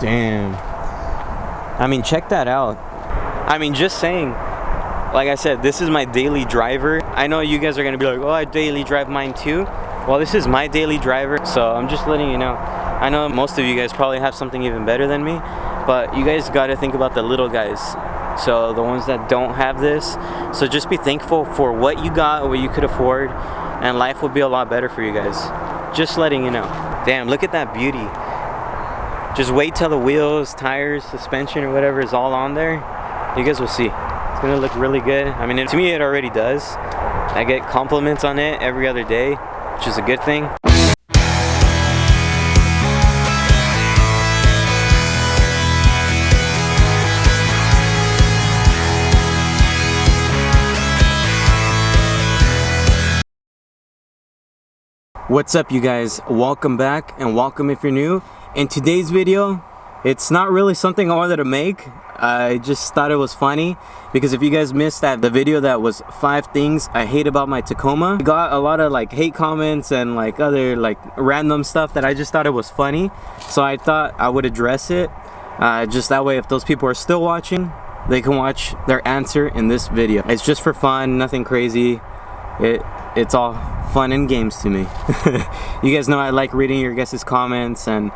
Damn. I mean, check that out. I mean, just saying, like I said, this is my daily driver. I know you guys are gonna be like, oh, I daily drive mine too. Well, this is my daily driver, so I'm just letting you know. I know most of you guys probably have something even better than me, but you guys gotta think about the little guys. So the ones that don't have this. So just be thankful for what you got, what you could afford, and life will be a lot better for you guys. Just letting you know. Damn, look at that beauty. Just wait till the wheels, tires, suspension, or whatever is all on there. You guys will see. It's gonna look really good. I mean, to me it already does. I get compliments on it every other day, which is a good thing. What's up, you guys? Welcome back, and welcome if you're new. In today's video, it's not really something I wanted to make. I just thought it was funny because if you guys missed the video that was 5 things I hate about my Tacoma, I got a lot of like hate comments and like other like random stuff that I just thought it was funny, so I thought I would address it just that way if those people are still watching, they can watch their answer in this video. It's just for fun, nothing crazy. It's all fun and games to me. You guys know I like reading your guys' comments and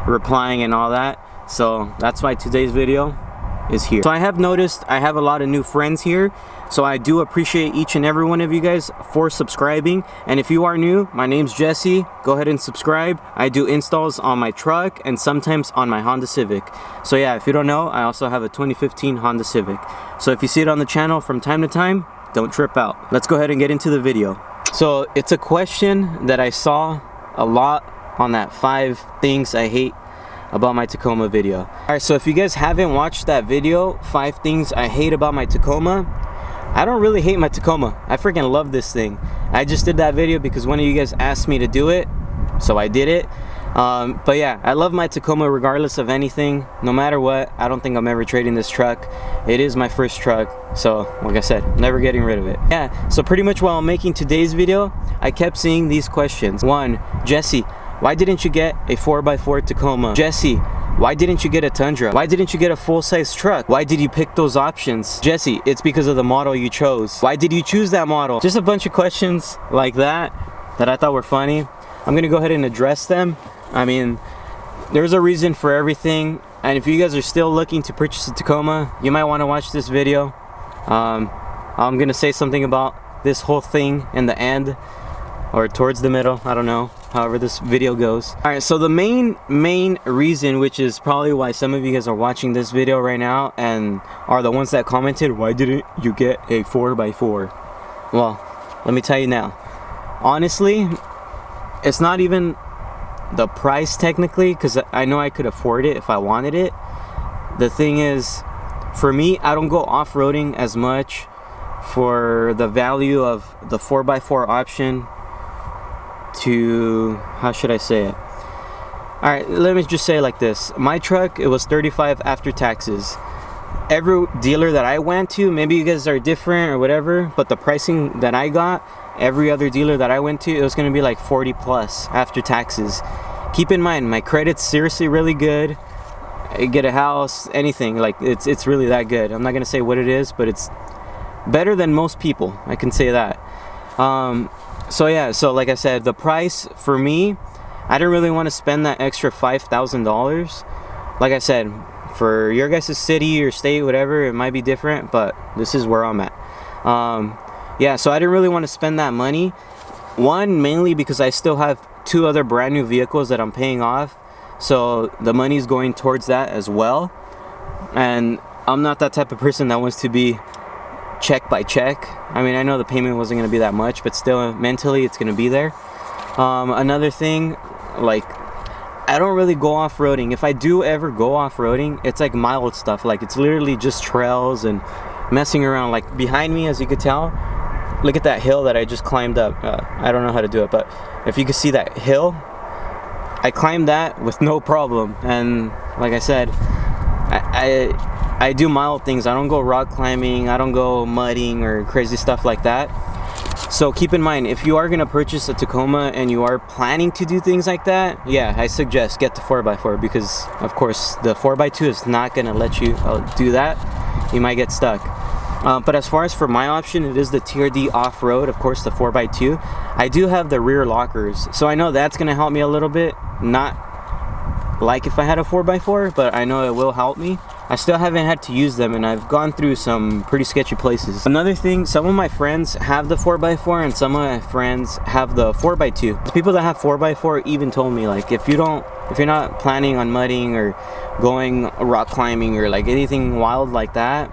replying and all that, so that's why today's video is here. So I have noticed I have a lot of new friends here, so I do appreciate each and every one of you guys for subscribing. And if you are new, my name's Jesse. Go ahead and subscribe. I do installs on my truck and sometimes on my Honda Civic. So yeah, if you don't know, I also have a 2015 Honda Civic. So if you see it on the channel from time to time, don't trip out. Let's go ahead and get into the video. So it's a question that I saw a lot on that 5 things I hate about my Tacoma video. Alright, so if you guys haven't watched that video, 5 things I hate about my Tacoma, I don't really hate my Tacoma. I freaking love this thing. I just did that video because one of you guys asked me to do it, so I did it. But yeah, I love my Tacoma regardless of anything. No matter what, I don't think I'm ever trading this truck. It is my first truck, so like I said, never getting rid of it. Yeah, so pretty much while I'm making today's video, I kept seeing these questions. 1, Jesse, why didn't you get a 4x4 Tacoma? Jesse, why didn't you get a Tundra? Why didn't you get a full-size truck? Why did you pick those options? Jesse, it's because of the model you chose. Why did you choose that model? Just a bunch of questions like that I thought were funny. I'm gonna go ahead and address them. I mean, there's a reason for everything, and if you guys are still looking to purchase a Tacoma, you might want to watch this video. I'm gonna say something about this whole thing in the end or towards the middle, I don't know, however this video goes. Alright, so the main reason, which is probably why some of you guys are watching this video right now and are the ones that commented, why didn't you get a 4x4? Well, let me tell you now, honestly, it's not even the price technically, because I know I could afford it if I wanted it. The thing is, for me, I don't go off-roading as much for the value of the 4x4 option to, how should I say it? Alright, let me just say it like this. My truck, it was $35 after taxes. Every dealer that I went to, maybe you guys are different or whatever, but the pricing that I got, every other dealer that I went to, it was going to be like 40 plus after taxes. Keep in mind, my credit's seriously really good. I get a house, anything, like it's really that good. I'm not going to say what it is, but it's better than most people, I can say that. So yeah, so like I said, the price for me, I didn't really want to spend that extra $5,000. Like I said, for your guys' city or state, whatever, it might be different, but this is where I'm at. Yeah, so I didn't really want to spend that money. 1, mainly because I still have 2 other brand new vehicles that I'm paying off, so the money's going towards that as well. And I'm not that type of person that wants to be check by check. I mean, I know the payment wasn't going to be that much, but still mentally it's going to be there. Another thing, like, I don't really go off-roading. If I do ever go off-roading, it's like mild stuff. Like, it's literally just trails and messing around. Like, behind me, as you could tell, look at that hill that I just climbed up. I don't know how to do it, but if you can see that hill, I climbed that with no problem. And like I said, I do mild things. I don't go rock climbing, I don't go mudding or crazy stuff like that. So keep in mind, if you are going to purchase a Tacoma and you are planning to do things like that, yeah, I suggest get the 4x4, because of course the 4x2 is not going to let you do that. You might get stuck. But as far as for my option, it is the TRD off-road, of course the 4x2. I do have the rear lockers, so I know that's going to help me a little bit. Not like if I had a 4x4, but I know it will help me. I still haven't had to use them, and I've gone through some pretty sketchy places. Another thing, some of my friends have the 4x4 and some of my friends have the 4x2. The people that have 4x4 even told me, like, if you're not planning on mudding or going rock climbing or like anything wild like that,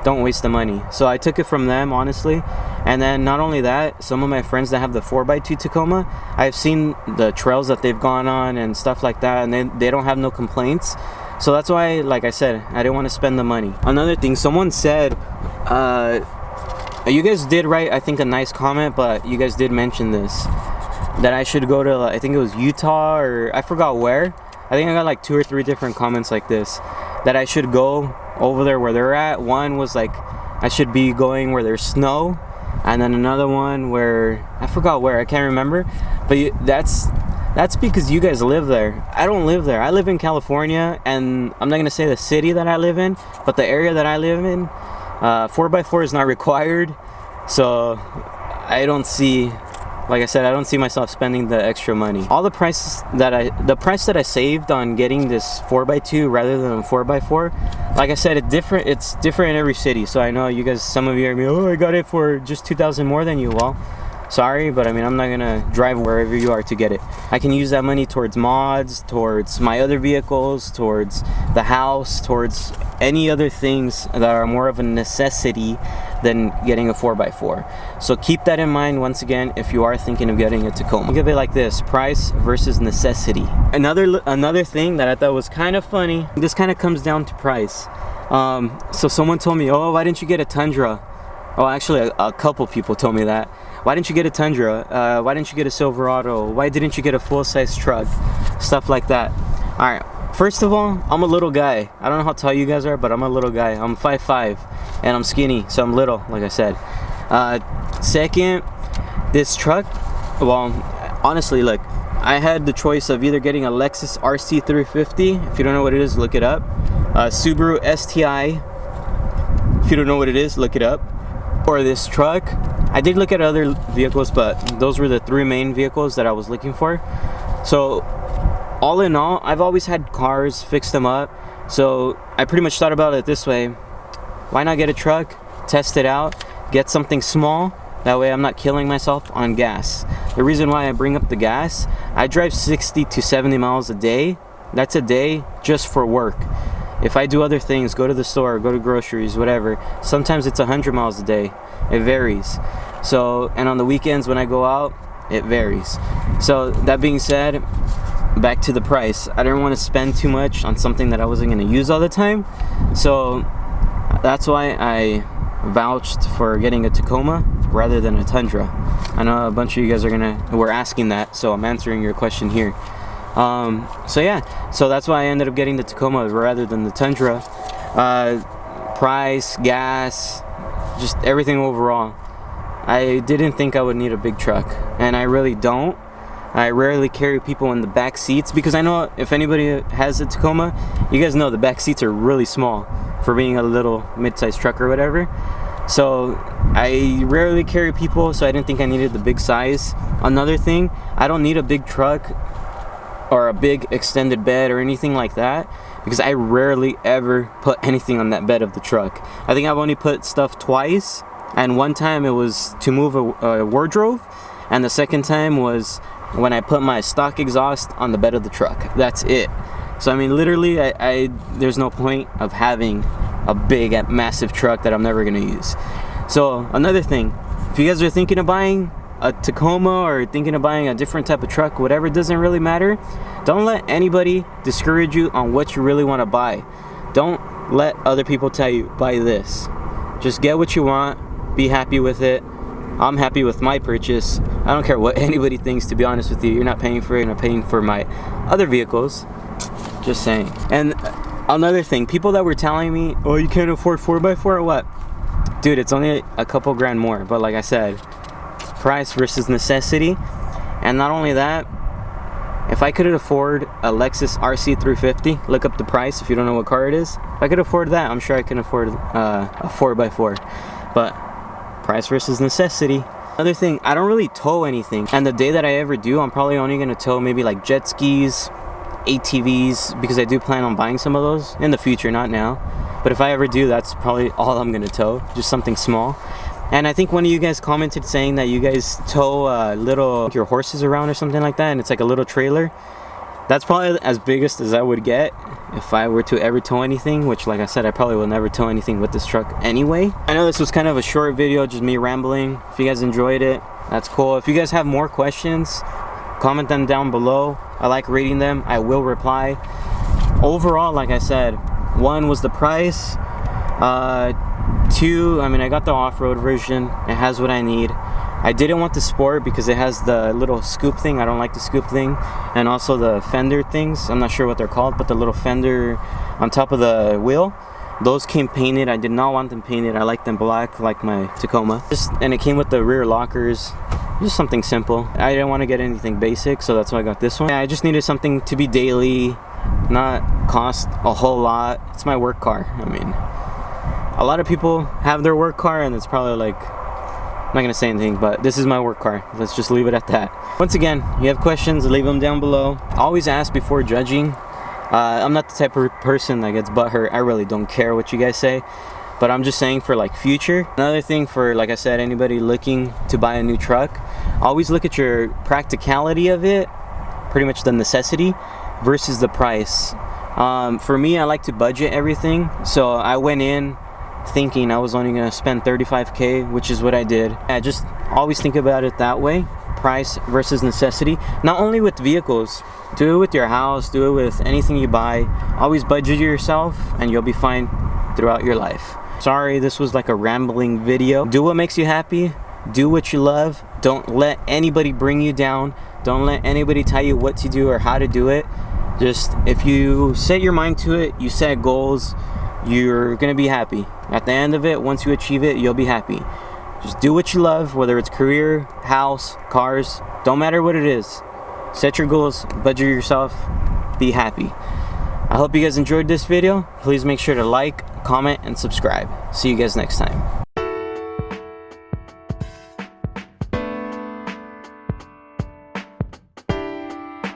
don't waste the money. So I took it from them, honestly. And then not only that, some of my friends that have the 4x2 Tacoma, I've seen the trails that they've gone on and stuff like that, and they don't have no complaints. So that's why, like I said, I didn't want to spend the money. Another thing, someone said, you guys did write, I think, a nice comment, but you guys did mention this, that I should go to, I think it was Utah, or I forgot where. I think I got like 2 or 3 different comments like this, that I should go over there where they're at. One was like, I should be going where there's snow, and then another one where, I forgot where, I can't remember. But that's because you guys live there. I don't live there. I live in California, and I'm not gonna say the city that I live in, but the area that I live in, 4x4 is not required. So I don't see, like I said, I don't see myself spending the extra money. All the price that I saved on getting this 4x2 rather than a 4x4, like I said, it's different in every city. So I know you guys, some of you are like, oh, I got it for just 2,000 more than you. Well, sorry, but I mean, I'm not gonna drive wherever you are to get it. I can use that money towards mods, towards my other vehicles, towards the house, towards any other things that are more of a necessity than getting a 4x4. So keep that in mind once again if you are thinking of getting a Tacoma. I'll give it like this: price versus necessity. Another thing that I thought was kind of funny, this kind of comes down to price. So someone told me, oh, why didn't you get a Tundra? Oh, actually a couple people told me that. Why didn't you get a Tundra? Why didn't you get a Silverado? Why didn't you get a full-size truck? Stuff like that. Alright, first of all, I'm a little guy. I don't know how tall you guys are, but I'm a little guy. I'm 5'5", and I'm skinny, so I'm little, like I said. Second, this truck, well, honestly, look, I had the choice of either getting a Lexus RC350, if you don't know what it is, look it up. Subaru STI, if you don't know what it is, look it up. Or this truck. I did look at other vehicles, but those were the 3 main vehicles that I was looking for. So all in all, I've always had cars, fixed them up. So I pretty much thought about it this way: why not get a truck, test it out, get something small, that way I'm not killing myself on gas. The reason why I bring up the gas, I drive 60 to 70 miles a day. That's a day just for work. If I do other things, go to the store, go to groceries, whatever, sometimes it's 100 miles a day. It varies. So, and on the weekends when I go out, it varies. So that being said, back to the price. I didn't want to spend too much on something that I wasn't going to use all the time. So that's why I vouched for getting a Tacoma rather than a Tundra. I know a bunch of you guys were asking that, so I'm answering your question here. So yeah, so that's why I ended up getting the Tacoma rather than the Tundra. Price, gas, just everything overall. I didn't think I would need a big truck, and I really don't. I rarely carry people in the back seats, because I know if anybody has a Tacoma, you guys know the back seats are really small for being a little mid-sized truck or whatever. So I rarely carry people, so I didn't think I needed the big size. Another thing, I don't need a big truck or a big extended bed or anything like that, because I rarely ever put anything on that bed of the truck. I think I've only put stuff twice, and one time it was to move a wardrobe, and the second time was when I put my stock exhaust on the bed of the truck. That's it. So I mean, literally, there's no point of having a big, massive truck that I'm never gonna use. So another thing, if you guys are thinking of buying a Tacoma or thinking of buying a different type of truck, whatever, it doesn't really matter. Don't let anybody discourage you on what you really want to buy. Don't let other people tell you, buy this. Just get what you want, be happy with it. I'm happy with my purchase. I don't care what anybody thinks, to be honest with you. You're not paying for it, you're not paying for my other vehicles. Just saying. And another thing, people that were telling me, oh, you can't afford 4x4 or what? Dude, it's only a couple grand more, but like I said, price versus necessity. And not only that, if I could afford a Lexus RC350, look up the price if you don't know what car it is. If I could afford that, I'm sure I can afford a 4x4. But price versus necessity. Another thing, I don't really tow anything. And the day that I ever do, I'm probably only going to tow maybe like jet skis, ATVs, because I do plan on buying some of those in the future, not now. But if I ever do, that's probably all I'm going to tow, just something small. And I think one of you guys commented saying that you guys tow your horses around or something like that, and it's like a little trailer. That's probably as biggest as I would get if I were to ever tow anything, which, like I said, I probably will never tow anything with this truck anyway. I know this was kind of a short video, just me rambling. If you guys enjoyed it, that's cool. If you guys have more questions, comment them down below. I like reading them. I will reply. Overall, like I said, 1 was the price. 2, I mean, I got the off-road version. It has what I need. I didn't want the sport because it has the little scoop thing. I don't like the scoop thing. And also the fender things. I'm not sure what they're called, but the little fender on top of the wheel. Those came painted. I did not want them painted. I like them black, like my Tacoma. And it came with the rear lockers. Just something simple. I didn't want to get anything basic, so that's why I got this one. I just needed something to be daily, not cost a whole lot. It's my work car. I mean, a lot of people have their work car, and it's probably like, I'm not gonna say anything, but this is my work car. Let's just leave it at that. Once again, you have questions, leave them down below. Always ask before judging. I'm not the type of person that gets butthurt. I really don't care what you guys say, but I'm just saying for like future. Another thing for, like I said, anybody looking to buy a new truck, always look at your practicality of it, pretty much the necessity versus the price. For me, I like to budget everything, so I went in thinking I was only gonna spend $35K, which is what I did. I just always think about it that way, price versus necessity. Not only with vehicles, do it with your house, do it with anything you buy. Always budget yourself and you'll be fine throughout your life. Sorry, this was like a rambling video. Do what makes you happy, do what you love. Don't let anybody bring you down. Don't let anybody tell you what to do or how to do it. Just, if you set your mind to it, you set goals, you're gonna be happy. At the end of it, once you achieve it, you'll be happy. Just do what you love, whether it's career, house, cars, don't matter what it is. Set your goals, budget yourself, be happy. I hope you guys enjoyed this video. Please make sure to like, comment, and subscribe. See you guys next time.